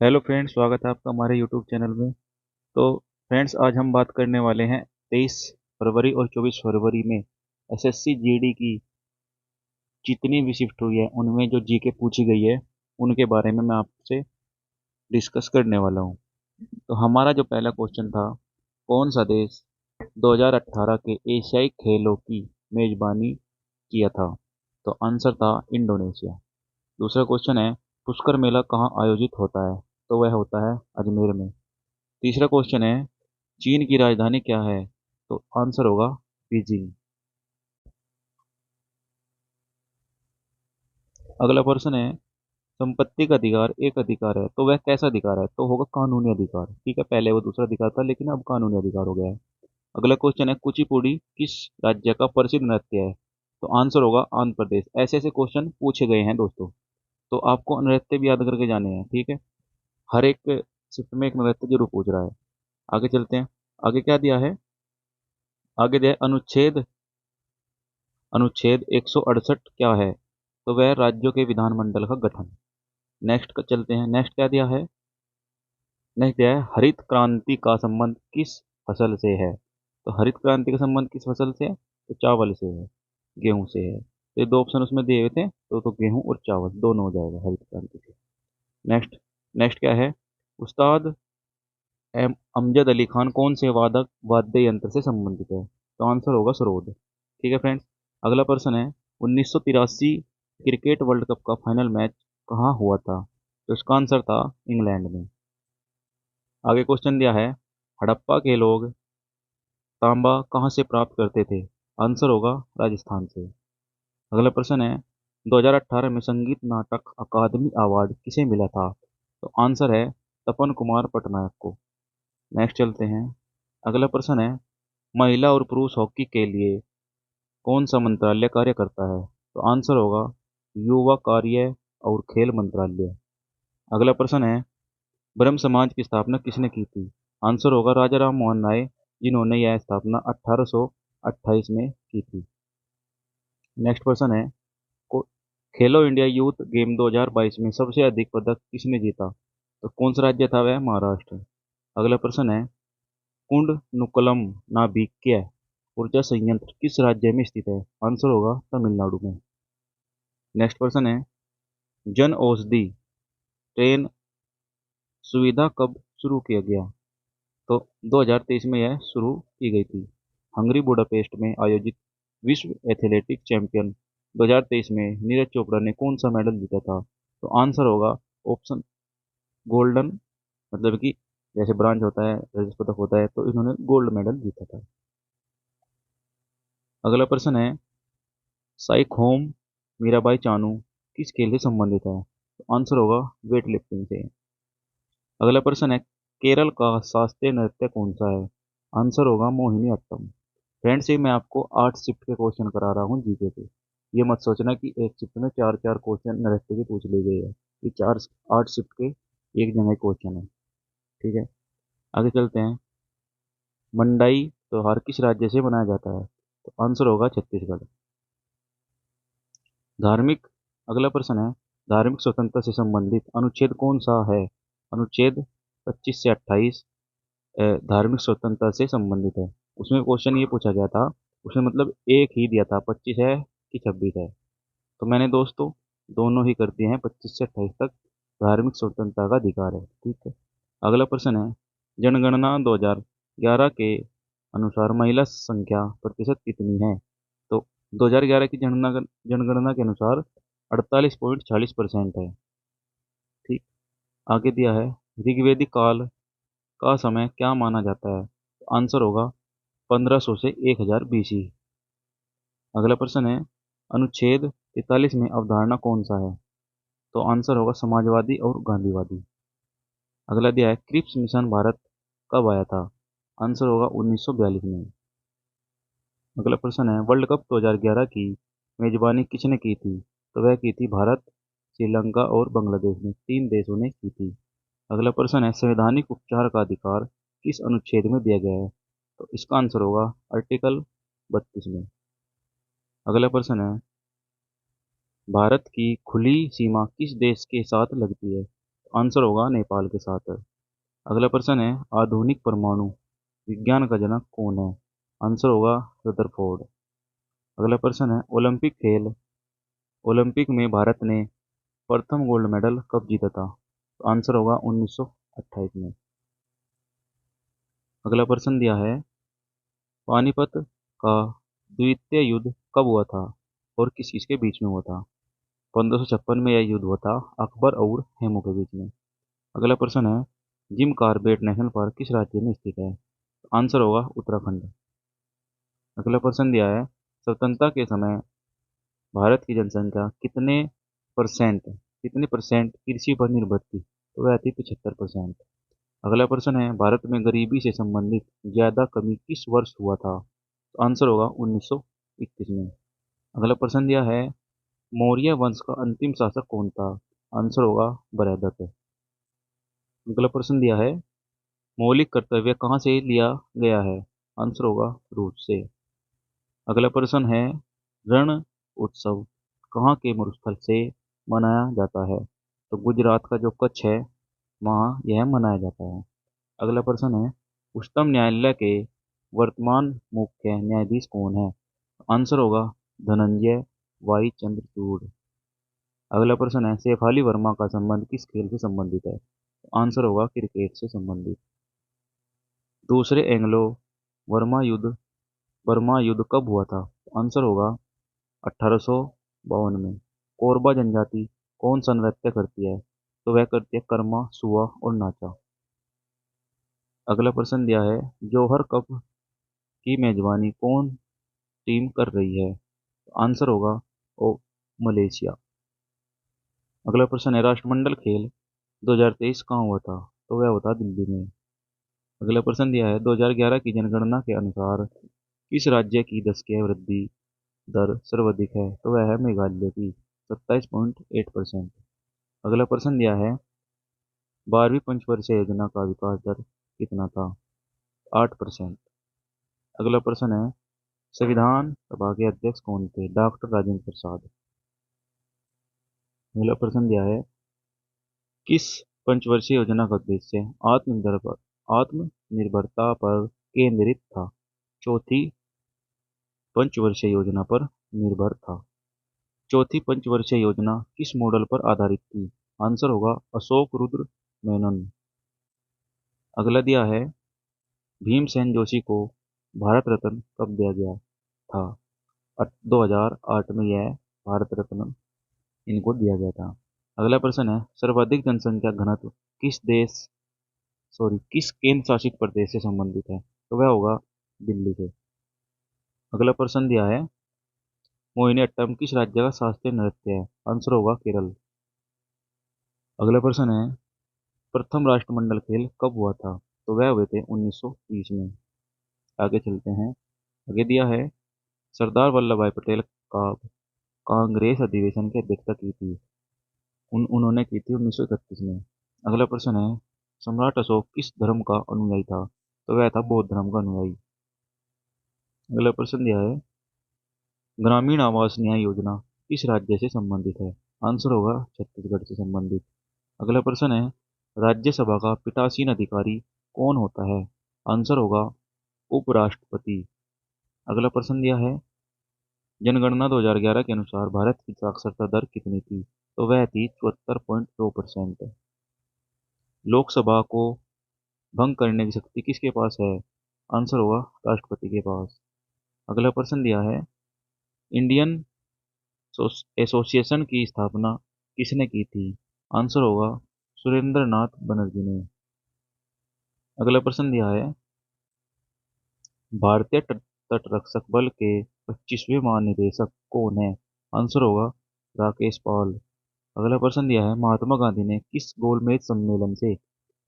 Hello friends, स्वागत है आपका हमारे यूट्यूब चैनल में। तो फ्रेंड्स, आज हम बात करने वाले हैं 23 फरवरी और 24 फरवरी में एसएससी जीडी की जितनी भी शिफ्ट हुई है उनमें जो जीके पूछी गई है उनके बारे में मैं आपसे डिस्कस करने वाला हूँ। तो हमारा जो पहला क्वेश्चन था, कौन सा देश 2018 के एशियाई खेलों की मेजबानी किया था? तो आंसर था इंडोनेशिया। दूसरा क्वेश्चन है, पुष्कर मेला कहाँ आयोजित होता है? तो वह होता है अजमेर में। तीसरा क्वेश्चन है, चीन की राजधानी क्या है? तो आंसर होगा बीजिंग। अगला प्रश्न है, संपत्ति का अधिकार एक अधिकार है तो वह कैसा अधिकार है? तो होगा कानूनी अधिकार। ठीक है, पहले वो दूसरा अधिकार था लेकिन अब कानूनी अधिकार हो गया है। अगला क्वेश्चन है, कुचिपुड़ी किस राज्य का प्रसिद्ध नृत्य है? तो आंसर होगा आंध्र प्रदेश। ऐसे ऐसे क्वेश्चन पूछे गए हैं दोस्तों, तो आपको नृत्य भी याद करके जाने हैं। ठीक है, हर एक शिफ्ट में एक नृत्य जरूर पूछ रहा है। आगे चलते हैं। आगे क्या दिया है? आगे दिया है अनुच्छेद अनुच्छेद 168 क्या है? तो वह राज्यों के विधानमंडल का गठन। नेक्स्ट का चलते हैं। नेक्स्ट क्या दिया है? नेक्स्ट दिया है, हरित क्रांति का संबंध किस फसल से है? तो हरित क्रांति का संबंध किस फसल से है? तो चावल से है, गेहूं से है। तो ये दो ऑप्शन उसमें दिए हुए थे, तो गेहूं और चावल दोनों हो जाएगा हरित क्रांति से। नेक्स्ट। नेक्स्ट क्या है? उस्ताद अमजद अली खान कौन से वादक वाद्य यंत्र से संबंधित है? तो आंसर होगा सरोद। ठीक है फ्रेंड्स। अगला प्रश्न है, 1983 क्रिकेट वर्ल्ड कप का फाइनल मैच कहाँ हुआ था? तो इसका आंसर था इंग्लैंड में। आगे क्वेश्चन दिया है, हड़प्पा के लोग तांबा कहाँ से प्राप्त करते थे? आंसर होगा राजस्थान से। अगला प्रश्न है, 2018 में संगीत नाटक अकादमी अवार्ड किसे मिला था? तो आंसर है तपन कुमार पटनायक को। नेक्स्ट चलते हैं। अगला प्रश्न है, महिला और पुरुष हॉकी के लिए कौन सा मंत्रालय कार्य करता है? तो आंसर होगा युवा कार्य और खेल मंत्रालय। अगला प्रश्न है, ब्रह्म समाज की स्थापना किसने की थी? आंसर होगा राजा राम मोहन राय, जिन्होंने यह स्थापना 1828 में की थी। नेक्स्ट प्रश्न है, को- खेलो इंडिया यूथ गेम 2022 में सबसे अधिक पदक किसने जीता? तो कौन सा राज्य था वह? महाराष्ट्र। अगला प्रश्न है, कुंड नुक्कलम नाभिकीय ऊर्जा संयंत्र किस राज्य में स्थित है? आंसर होगा तमिलनाडु में। नेक्स्ट प्रश्न है, जन औषधि ट्रेन सुविधा कब शुरू किया गया? तो 2023 में यह शुरू की गई थी। हंगरी बुडापेस्ट में आयोजित विश्व एथलेटिक चैंपियन 2023 में नीरज चोपड़ा ने कौन सा मेडल जीता था? तो आंसर होगा ऑप्शन गोल्डन, मतलब कि जैसे ब्रांज होता है, रजत पदक होता है, तो इन्होंने गोल्ड मेडल जीता था। अगला प्रश्न है, साइखोम मीराबाई चानू किस खेल से संबंधित है? तो आंसर होगा वेट लिफ्टिंग से। अगला प्रश्न है, केरल का शास्त्रीय नृत्य कौन सा है? आंसर होगा मोहिनी अट्टम। फ्रेंड्स, ये मैं आपको 8 शिफ्ट के क्वेश्चन करा रहा हूँ जीके के। ये मत सोचना कि एक शिफ्ट में चार चार क्वेश्चन नृत्य के पूछ लिए गए हैं। ये चार 8 शिफ्ट के एक जगह क्वेश्चन है। ठीक है, आगे चलते हैं। मंडाई त्योहार किस राज्य से मनाया जाता है? तो आंसर होगा छत्तीसगढ़। धार्मिक अगला प्रश्न है, धार्मिक स्वतंत्रता से संबंधित अनुच्छेद कौन सा है? अनुच्छेद 25 से 28 धार्मिक स्वतंत्रता से संबंधित है। उसमें क्वेश्चन ये पूछा गया था, उसमें मतलब एक ही दिया था, 25 है कि 26 है। तो मैंने दोस्तों दोनों ही कर दिए हैं, 25 से 28 तक धार्मिक स्वतंत्रता का अधिकार है। ठीक है, अगला प्रश्न है, जनगणना 2011 के अनुसार महिला संख्या प्रतिशत कितनी है? तो 2011 की जनगणना के अनुसार 48.40% है। ठीक, आगे दिया है, ऋग्वेदिक काल का समय क्या माना जाता है? तो आंसर होगा 1500 से 1000 BC। अगला प्रश्न है, अनुच्छेद 43 में अवधारणा कौन सा है? तो आंसर होगा समाजवादी और गांधीवादी। अगला दिया है, क्रिप्स मिशन भारत कब आया था? आंसर होगा 1942 में। अगला प्रश्न है, वर्ल्ड कप 2011 की मेजबानी किसने की थी? तो वह की थी भारत, श्रीलंका और बांग्लादेश ने, 3 देशों ने की थी। अगला प्रश्न है, संवैधानिक उपचार का अधिकार किस अनुच्छेद में दिया गया है? तो इसका आंसर होगा आर्टिकल 32 में। अगला प्रश्न है, भारत की खुली सीमा किस देश के साथ लगती है? आंसर होगा नेपाल के साथ। अगला प्रश्न है, आधुनिक परमाणु विज्ञान का जनक कौन है? आंसर होगा रदरफोर्ड। अगला प्रश्न है, ओलंपिक खेल ओलंपिक में भारत ने प्रथम गोल्ड मेडल कब जीता था? तो आंसर होगा 1928 में। अगला प्रश्न दिया है, पानीपत का द्वितीय युद्ध कब हुआ था और किस किसके बीच में हुआ था? 1556 में यह युद्ध हुआ था अकबर और हेमू के बीच में। अगला प्रश्न है, जिम कॉर्बेट नेशनल पार्क किस राज्य में स्थित है? आंसर होगा उत्तराखंड। अगला प्रश्न दिया है, स्वतंत्रता के समय भारत की जनसंख्या कितने परसेंट कृषि पर निर्भर थी? तो वह थी 75%। अगला प्रश्न है, भारत में गरीबी से संबंधित ज्यादा कमी किस वर्ष हुआ था? तो आंसर होगा 1921 में। अगला प्रश्न दिया है, मौर्य वंश का अंतिम शासक कौन था? आंसर होगा बृहदत्त। अगला प्रश्न दिया है, मौलिक कर्तव्य कहाँ से लिया गया है? आंसर होगा रूस से। अगला प्रश्न है, रण उत्सव कहाँ के मरुस्थल से मनाया जाता है? तो गुजरात का जो कच्छ है वहाँ यह मनाया जाता है। अगला प्रश्न है, उच्चतम न्यायालय के वर्तमान मुख्य न्यायाधीश कौन है? आंसर होगा धनंजय वाई चंद्रचूड़। अगला प्रश्न है, शेफाली वर्मा का संबंध किस खेल से संबंधित है? आंसर होगा क्रिकेट से संबंधित। दूसरे एंग्लो वर्मा युद्ध बर्मा युद्ध कब हुआ था? आंसर होगा 1852 में। कोरबा जनजाति कौन सा नृत्य करती है? तो वह करती है कर्मा, सुआ और नाचा। अगला प्रश्न दिया है, जौहर कप की मेजबानी कौन टीम कर रही है? आंसर होगा ओ मलेशिया। अगला प्रश्न है, राष्ट्रमंडल खेल 2023 कहाँ हुआ था? तो वह होता दिल्ली में। अगला प्रश्न दिया है, 2011 की जनगणना के अनुसार किस राज्य की दशकीय वृद्धि दर सर्वाधिक है? तो वह है मेघालय की 27.8%। अगला प्रश्न दिया है, 12वीं पंचवर्षीय योजना का विकास दर कितना था? 8%। अगला प्रश्न है, संविधान सभा के अध्यक्ष कौन थे? डॉक्टर राजेंद्र प्रसाद। अगला प्रश्न दिया है, किस पंचवर्षीय योजना का उद्देश्य आत्मनिर्भरता पर केंद्रित था? चौथी पंचवर्षीय योजना पर निर्भर था। चौथी पंचवर्षीय योजना किस मॉडल पर आधारित थी? आंसर होगा अशोक रुद्र मेनन। अगला दिया है, भीमसेन जोशी को भारत रत्न कब दिया गया था? 2008 में यह भारत रत्न इनको दिया गया था। अगला प्रश्न है, सर्वाधिक जनसंख्या घनत्व किस केंद्र शासित प्रदेश से संबंधित है? तो वह होगा दिल्ली से। अगला प्रश्न दिया है, मोहिनीअट्टम किस राज्य का शास्त्रीय नृत्य है? आंसर होगा केरल। अगला प्रश्न है, प्रथम राष्ट्रमंडल खेल कब हुआ था? तो वह हुए थे 1930 में। आगे चलते हैं। आगे दिया है, सरदार वल्लभ भाई पटेल का कांग्रेस अधिवेशन की अध्यक्षता की थी? उन्होंने की थी 1931 में। अगला प्रश्न है, सम्राट अशोक किस धर्म का अनुयायी था? तो वह था बौद्ध धर्म का अनुयायी। अगला प्रश्न दिया है, ग्रामीण आवास न्याय योजना किस राज्य से संबंधित है? आंसर होगा छत्तीसगढ़ से संबंधित। अगला प्रश्न है, राज्यसभा का पीठासीन अधिकारी कौन होता है? आंसर होगा उपराष्ट्रपति। अगला प्रश्न दिया है, जनगणना 2011 के अनुसार भारत की साक्षरता दर कितनी थी? तो वह थी 74.2%। लोकसभा को भंग करने की शक्ति किसके पास है? आंसर होगा राष्ट्रपति के पास। अगला प्रश्न दिया है, इंडियन एसोसिएशन की स्थापना किसने की थी? आंसर होगा सुरेंद्र नाथ बनर्जी ने। अगला प्रश्न दिया है, भारतीय तटरक्षक बल के 25वें महानिदेशक कौन है? आंसर होगा राकेश पाल। अगला प्रश्न दिया है, महात्मा गांधी ने किस गोलमेज सम्मेलन से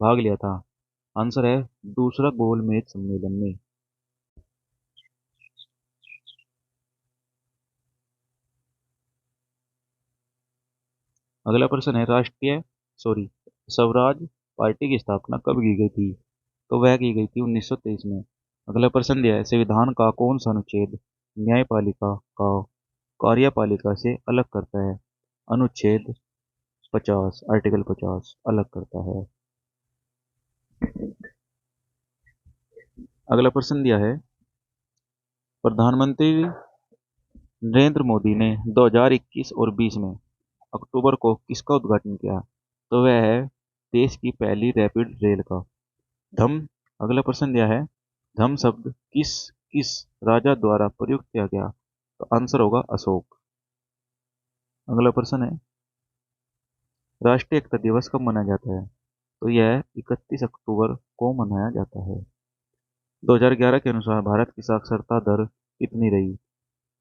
भाग लिया था? आंसर है दूसरा गोलमेज सम्मेलन में। अगला प्रश्न है, राष्ट्रीय सॉरी स्वराज पार्टी की स्थापना कब की गई थी? तो वह की गई थी 1923 में। अगला प्रश्न दिया है, संविधान का कौन सा अनुच्छेद न्यायपालिका का कार्यपालिका से अलग करता है? अनुच्छेद 50, आर्टिकल 50 अलग करता है। अगला प्रश्न दिया है, प्रधानमंत्री नरेंद्र मोदी ने 2021 और 20 में अक्टूबर को किसका उद्घाटन किया? तो वह है देश की पहली रैपिड रेल का। धम अगला प्रश्न दिया है, धम शब्द किस किस राजा द्वारा प्रयुक्त किया गया? तो आंसर होगा अशोक। अगला प्रश्न है, राष्ट्रीय एकता दिवस कब मनाया जाता है? तो यह 31 अक्टूबर को मनाया जाता है। 2011 के अनुसार भारत की साक्षरता दर कितनी रही?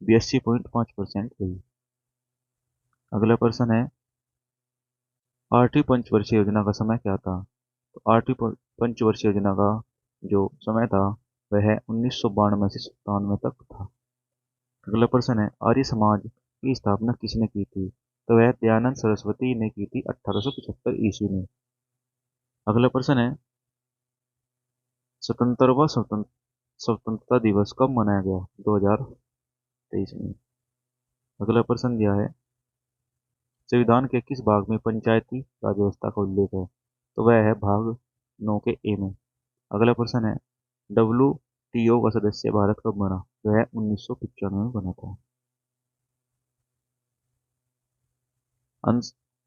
82.5% रही। अगला प्रश्न है, आठवीं पंचवर्षीय योजना का समय क्या था? तो आठवीं पंचवर्षीय योजना का जो समय था वह 1992 से 97 तक था। अगला प्रश्न है, आर्य समाज की स्थापना किसने की थी? तो वह दयानंद सरस्वती ने की थी 1875 ईस्वी में। अगला प्रश्न है, स्वतंत्रता स्वतंत्रता दिवस कब मनाया गया? 2023 में। अगला प्रश्न दिया है, संविधान के किस भाग में पंचायती राज व्यवस्था का उल्लेख है? तो वह है भाग 9 के ए में। अगला प्रश्न है, WTO का सदस्य भारत कब बना? वह 1995 में बना था।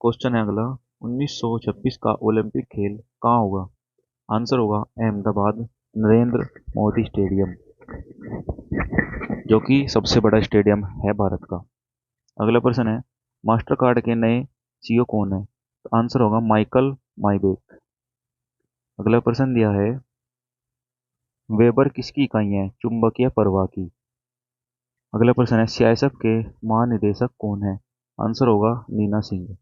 क्वेश्चन है अगला, 1926 का ओलंपिक खेल कहाँ होगा? आंसर होगा अहमदाबाद नरेंद्र मोदी स्टेडियम, जो कि सबसे बड़ा स्टेडियम है भारत का। अगला प्रश्न है, मास्टर कार्ड के नए सीईओ कौन है? तो आंसर होगा माइकल माइबेक। अगला प्रश्न दिया है, वेबर किसकी इकाई है चुंबकीय प्रवाह की? अगला प्रश्न है, सीआईएसएफ के महानिदेशक कौन है? आंसर होगा नीना सिंह।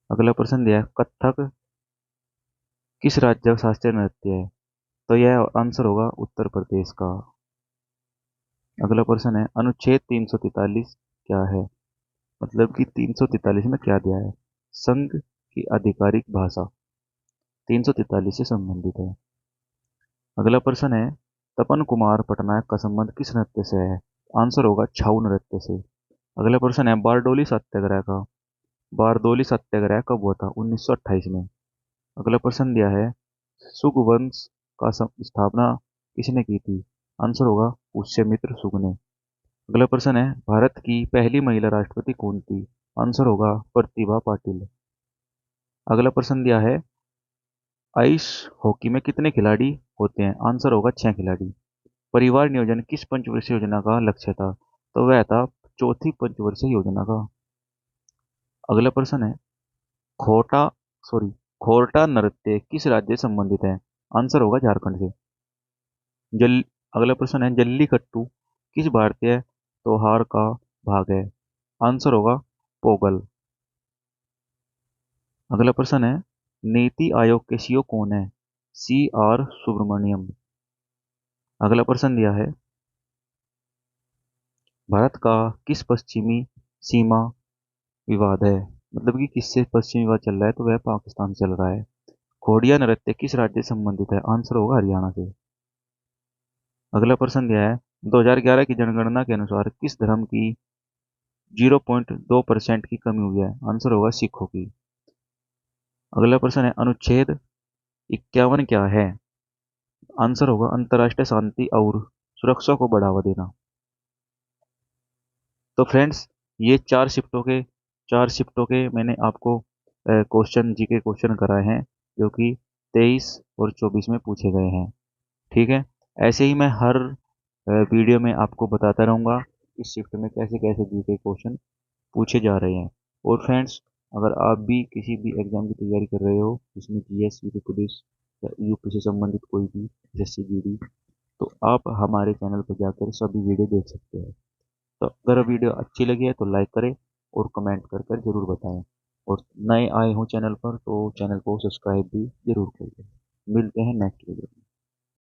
अगला प्रश्न दिया है, कथक किस राज्य का शास्त्रीय नृत्य है? तो यह आंसर होगा उत्तर प्रदेश का। अगला प्रश्न है, अनुच्छेद 343 क्या है? मतलब कि 343 में क्या दिया है? संघ की आधिकारिक भाषा 343 से संबंधित है। अगला प्रश्न है, तपन कुमार पटनायक का संबंध किस नृत्य से है? आंसर होगा छाऊ नृत्य से। अगला प्रश्न है, बारडोली सत्याग्रह कब हुआ था? 1928 में। अगला प्रश्न दिया है, सुग वंश का स्थापना किसने की थी? आंसर होगा पुष्यमित्र सुग ने। अगला प्रश्न है, भारत की पहली महिला राष्ट्रपति कौन थी? आंसर होगा प्रतिभा पाटिल। अगला प्रश्न दिया है, आइस हॉकी में कितने खिलाड़ी होते हैं? आंसर होगा 6 खिलाड़ी। परिवार नियोजन किस पंचवर्षीय योजना का लक्ष्य था? तो वह था चौथी पंचवर्षीय योजना का। अगला प्रश्न है, खोटा सॉरी खोरटा नृत्य किस राज्य से संबंधित है? आंसर होगा झारखंड से। जल अगला प्रश्न है, जल्लीकट्टू किस भारतीय त्योहार का भाग है? आंसर होगा पोगल। अगला प्रश्न है, नीति आयोग के सीईओ कौन है? CR सुब्रमण्यम। अगला प्रश्न दिया है, भारत का किस पश्चिमी सीमा विवाद है? मतलब कि किससे पश्चिमी विवाद चल रहा है? तो वह पाकिस्तान से चल रहा है। घोड़िया नृत्य किस राज्य से संबंधित है? आंसर होगा हरियाणा से। अगला प्रश्न दिया है, 2011 की जनगणना के अनुसार किस धर्म की 0.2% की कमी हुई है? आंसर होगा सिखों की। अगला प्रश्न है, अनुच्छेद 51 क्या है? आंसर होगा अंतर्राष्ट्रीय शांति और सुरक्षा को बढ़ावा देना। तो फ्रेंड्स, ये चार शिफ्टों के मैंने आपको क्वेश्चन जीके क्वेश्चन कराए हैं, जो कि 23 और 24 में पूछे गए हैं। ठीक है, ऐसे ही मैं हर वीडियो में आपको बताता रहूँगा इस शिफ्ट में कैसे कैसे जीके क्वेश्चन पूछे जा रहे हैं। और फ्रेंड्स, अगर आप भी किसी भी एग्जाम की तैयारी कर रहे हो जिसमें जीएस, यूपी पुलिस या यूपी से संबंधित कोई भी एसएससी जीडी, तो आप हमारे चैनल पर जाकर सभी वीडियो देख सकते हैं। तो अगर वीडियो अच्छी लगी है तो लाइक करें और कमेंट कर कर जरूर बताएं। और नए आए हो चैनल पर तो चैनल को सब्सक्राइब भी जरूर करिए। मिलते हैं नेक्स्ट वीडियो में।